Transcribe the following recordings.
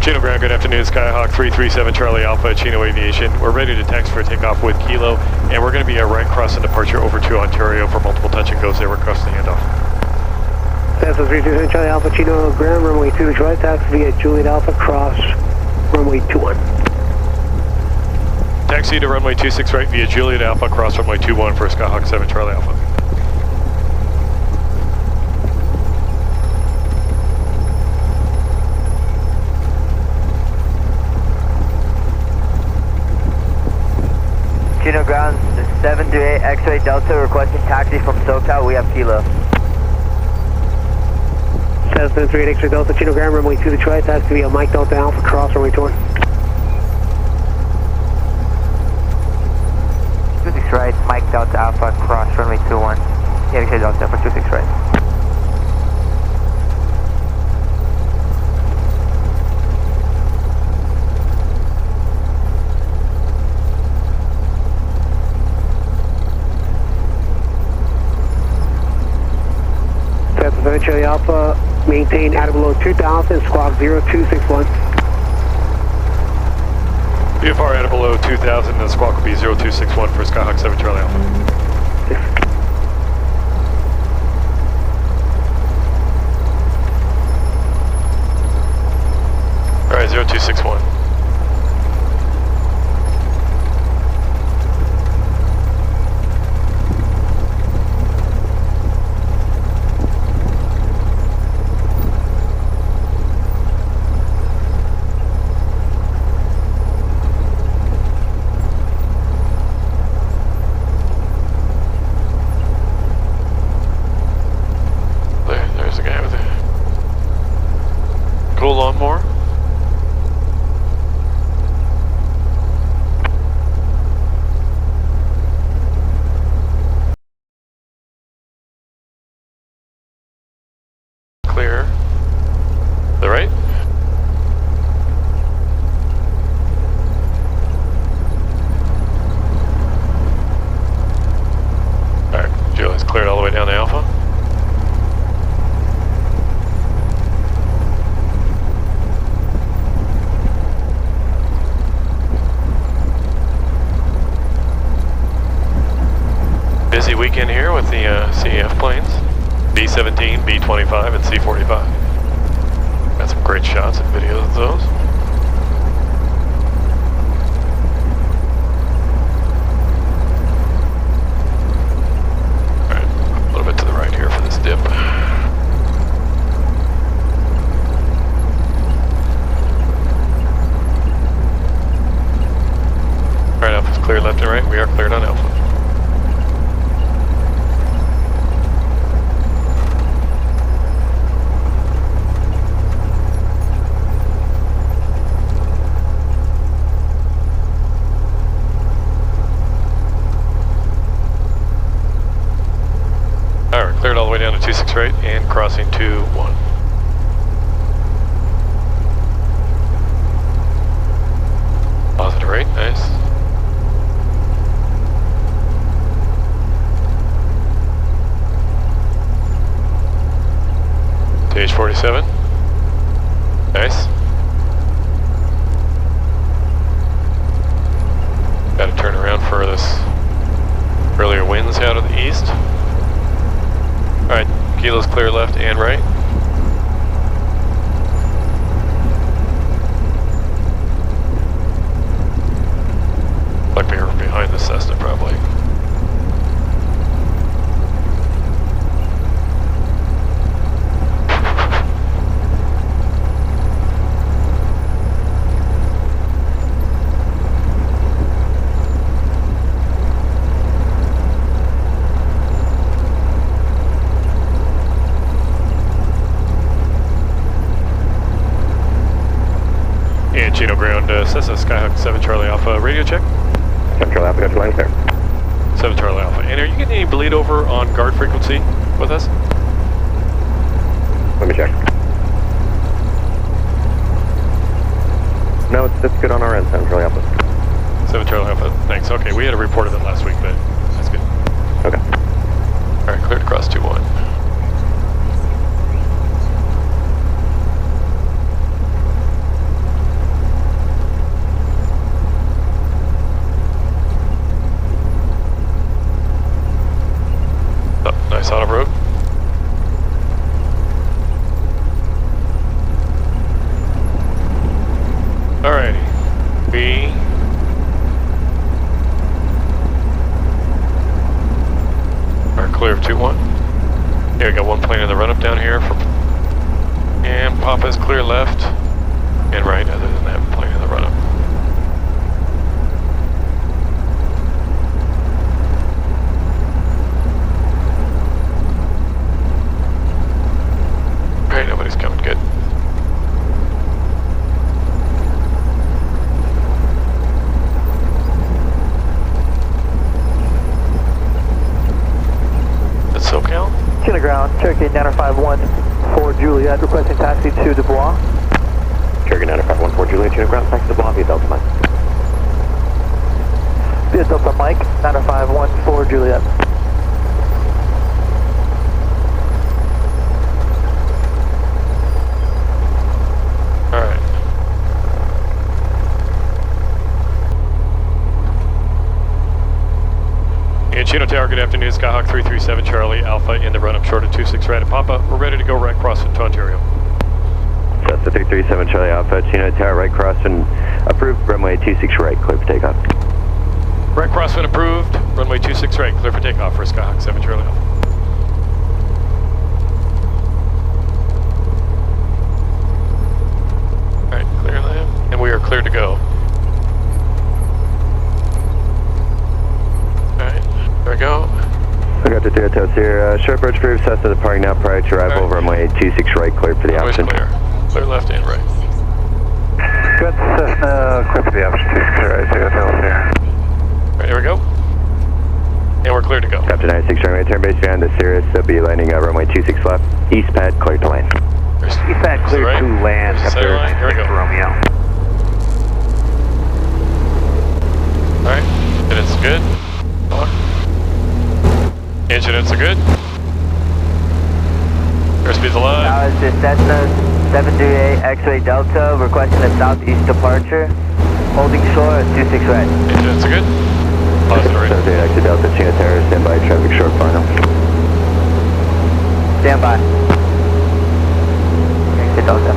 Chino ground, good afternoon. Skyhawk 337 Charlie Alpha, Chino Aviation. We're ready to taxi for takeoff with Kilo, and we're going to be a right crossing departure over to Ontario for multiple touch and goes there. We're crossing the handoff. Cessna 337 Charlie Alpha, Chino ground, runway 26 right, taxi via Juliet Alpha, cross runway 21. Taxi to runway 26 right via Juliet Alpha, cross runway 21 for Skyhawk 7 Charlie Alpha. Chino ground 738 X-ray Delta requesting taxi from SoCal. We have Kilo. Cessna 38 X-ray Delta, Chino ground, runway 26 right, taxi via Mike Delta Alpha, cross runway 21. 26 right, Mike Delta Alpha, cross runway 21. X-ray Delta for 26 right. Cessna Charlie Alpha, maintain at or below 2000, squawk 0261. VFR at or below 2000, the squawk will be 0261 for Skyhawk 7 Charlie Alpha. Alright, 0261. There's a guy with a cool lawnmower. Clear. The right. Alright, Julie's cleared all the way down to Alpha. Busy weekend here with the CEF planes, B-17, B-25, and C-45. Got some great shots and videos of those. Alright, a little bit to the right here for this dip. Alright, Alpha's clear left and right. We are cleared on Alpha. Alright, cleared all the way down to 26 right and crossing 21. Positive right, nice. Stage 47. Nice. Got to turn around for this earlier winds out of the east. Alright, Kilo's clear left and right. Like we were behind the Cessna probably. And Chino ground, Cessna Skyhawk 7 Charlie Alpha, radio check. 7 Charlie Alpha, got your line clear. 7 Charlie Alpha. And are you getting any bleed over on guard frequency with us? Let me check. No, it's good on our end, 7 Charlie Alpha. 7 Charlie Alpha, thanks. Okay, we had a report of it last week, but that's good. Okay. Alright, cleared across 2-1. here from, and Papa's clear left and right. Other than that, plenty of the run up. Alright, nobody's coming. Good. That's SoCal. Chino ground, Cherokee 951 for Juliet, requesting taxi to Dubois. Cherokee 9514 Juliet, Chino ground, taxi to Dubois via Delta Mike. Via Delta Mike, 951 for Juliet. Alright. And Chino Tower, good afternoon. Skyhawk 337 Charlie Alpha in the run-up short of 26 right at Papa. We're ready to go right crossing to Ontario. That's the 337 Charlie Alpha, Chino Tower, right crossing, approved, runway 26 right, clear for takeoff. Right crosswind approved, runway 26 right, clear for takeoff for Skyhawk 7 Charlie Alpha. Alright, clear land, and we are clear to go. Alright, there we go. I got the Takeoff here, short approach approved, Cessna departing now prior to arrival, runway 26 right, clear for the Runway's option. clear. Clear left and right. Good, Cessna, clear for the option, 26 right, Takeoff here. Alright, here we go. And we're clear to go. Captain 96 runway, turn base behind the Cirrus, they'll be landing at runway 26 left, east pad, clear to land. East pad clear right. to land, Center Captain line, here we go. Romeo. Alright, minutes good. Engine are good. Airspeed's alive. Now is the Cessna 738 X-ray Delta requesting a southeast departure. Holding shore at 26 right. Engine are good. Positive right. 78 exit Delta, Chino Tower, stand by, traffic short final. Stand by. Exit Delta.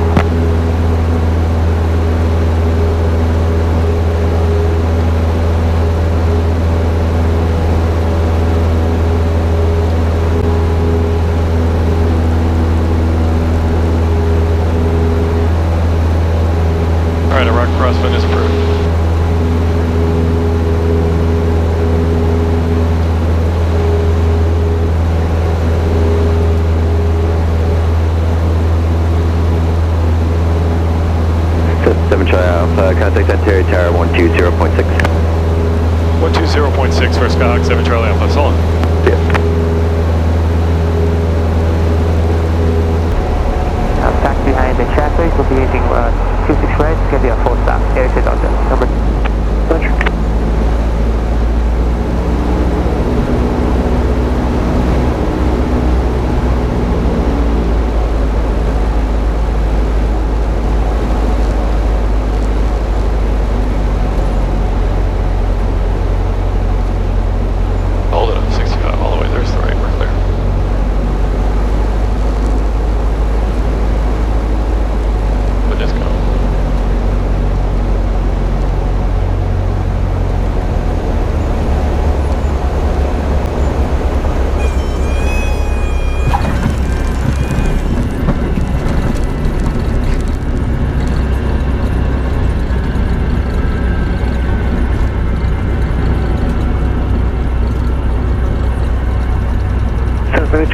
Alright, a rock crosswind is approved. Contact Ontario Tower 120.6. 120.6 for Skyhawk 7 Charlie Alpha. So long. Yeah. Back behind the traffic, we'll be using 26 right. It's going to be a full stop. Exit Delta. Number. Roger. Hold it up, 65 all the way. There's the right. We're clear. But just go.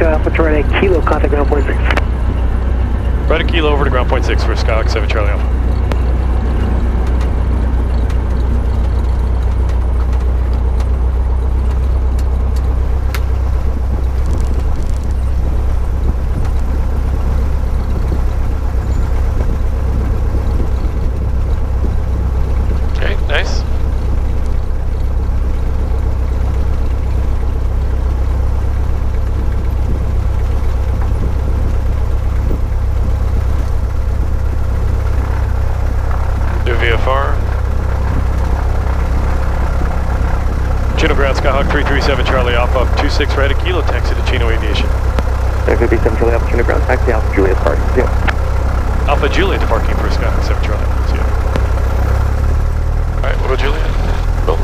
Cessna Alpha Charlie Kilo, contact ground point 6. Right a kilo over to ground point 6 for Skyhawk 7 Charlie Alpha. Okay, nice. Do VFR. Chino ground, Skyhawk 337 Charlie Alpha, 26 right a kilo, taxi to Chino Aviation. 57 Charlie Alpha, Chino ground, taxi Alpha Juliet parking. Yeah. Alpha Juliet departing for Skyhawk 7 Charlie Alpha. See ya. Alright, we'll go Juliet. Cool.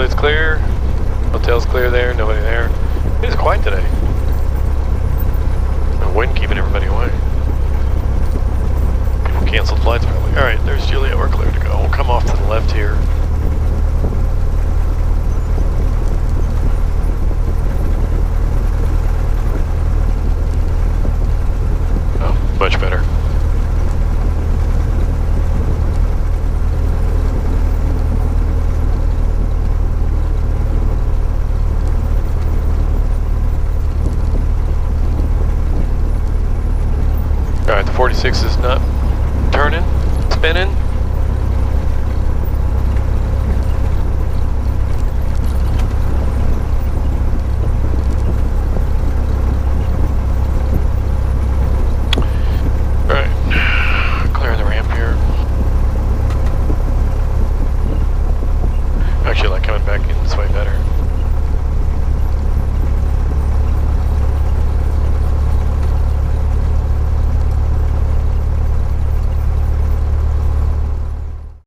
Toilet's clear. Hotel's clear there, nobody there. It is quiet today. The wind keeping everybody away. People canceled flights probably. Alright, there's Juliet, we're clear to go. We'll come off to the left here. Oh, much better. Alright, the 46 is not turning, spinning.